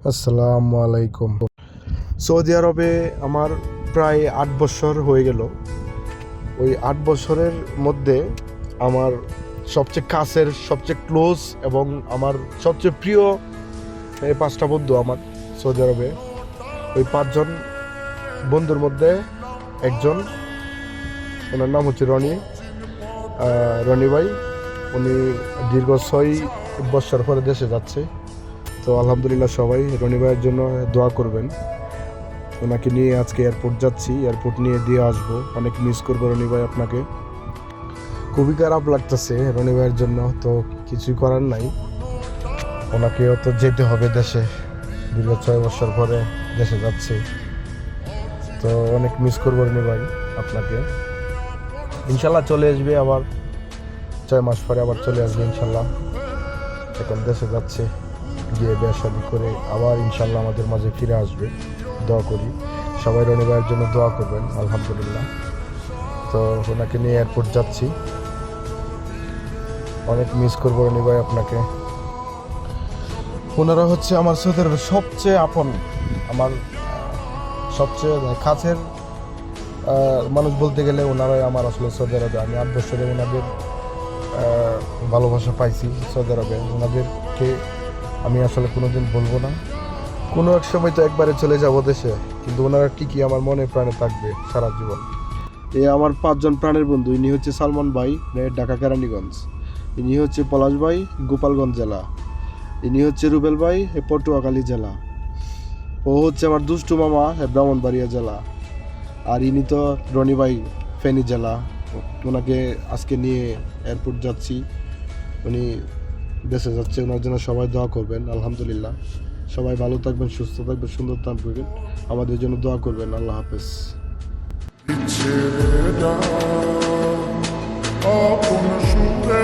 আসসালামু আলাইকুম। সৌদি আরবে আমার প্রায় 8 বছর হয়ে গেল। ওই 8 বছরের মধ্যে আমার সবচেয়ে কাছের, সবচেয়ে ক্লোজ এবং আমার সবচেয়ে প্রিয় এই 5টা বন্ধু আমার সৌদি আরবে। ওই 5জন বন্ধুর মধ্যে একজন, ওনার নাম হচ্ছে রনি ভাই। উনি দীর্ঘ 6 বছর পরে দেশে যাচ্ছে। তো আলহামদুলিল্লাহ, সবাই রনি ভাইয়ের জন্য দোয়া করবেন। ওনাকে নিয়ে আজকে এয়ারপোর্ট যাচ্ছি, এয়ারপোর্ট নিয়ে দিয়ে আসবো। অনেক মিস করবো রনি ভাই আপনাকে, খুবই খারাপ লাগতেছে রনি ভাইয়ের জন্য। তো কিছুই করার নাই, ওনাকেও তো যেতে হবে দেশে। দীর্ঘ 6 বছর পরে দেশে যাচ্ছে, তো অনেক মিস করবো রনি ভাই আপনাকে। ইনশাল্লাহ চলে আসবে আবার, 6 মাস পরে আবার চলে আসবে ইনশাল্লাহ। এখন দেশে যাচ্ছে, গিয়ে বিয়ে শাদী করে আবার ইনশাল্লাহ আমাদের মাঝে ফিরে আসবে। দোয়া করি সবাই, রনি ভাইয়ের জন্য দোয়া করবেন। আলহামদুলিল্লাহ, তো ওনাকে নিয়ে এয়ারপোর্ট যাচ্ছি। অনেক মিস করবো রনি ভাই আপনাকে। ওনারা হচ্ছে আমার সাথে সবচেয়ে আপন, আমার সবচেয়ে কাছের মানুষ বলতে গেলে ওনারাই আমার আসলে সৌদি আরবে। আমি 8 বছরে ওনাদের ভালোবাসা পাইছি সৌদি আরবে। ওনাদেরকে আমি আসলে কোনোদিন বলবো না। কোনো এক সময় তো একবারে চলে যাব দেশে, কিন্তু ওনারা ঠিকই আমার মনে প্রাণে থাকবে সারা জীবন। এ আমার 5জন প্রাণের বন্ধু। ইনি হচ্ছে সালমান ভাই, ঢাকা কেরানীগঞ্জ। ইনি হচ্ছে পলাশ ভাই, গোপালগঞ্জ জেলা। ইনি হচ্ছে রুবেল ভাই, পটুয়াখালী জেলা। ও হচ্ছে আমার দুষ্টু মামা, ব্রাহ্মণবাড়িয়া জেলা। আর ইনি তো রনি ভাই, ফেনী জেলা। ওনাকে আজকে নিয়ে এয়ারপোর্ট যাচ্ছি, উনি দেশে যাচ্ছে। ওনার জন্য সবাই দোয়া করবেন। আলহামদুলিল্লাহ, সবাই ভালো থাকবেন, সুস্থ থাকবেন, সুন্দর থাকবেন, আমাদের জন্য দোয়া করবেন। আল্লাহ হাফেজ। আপন সুরে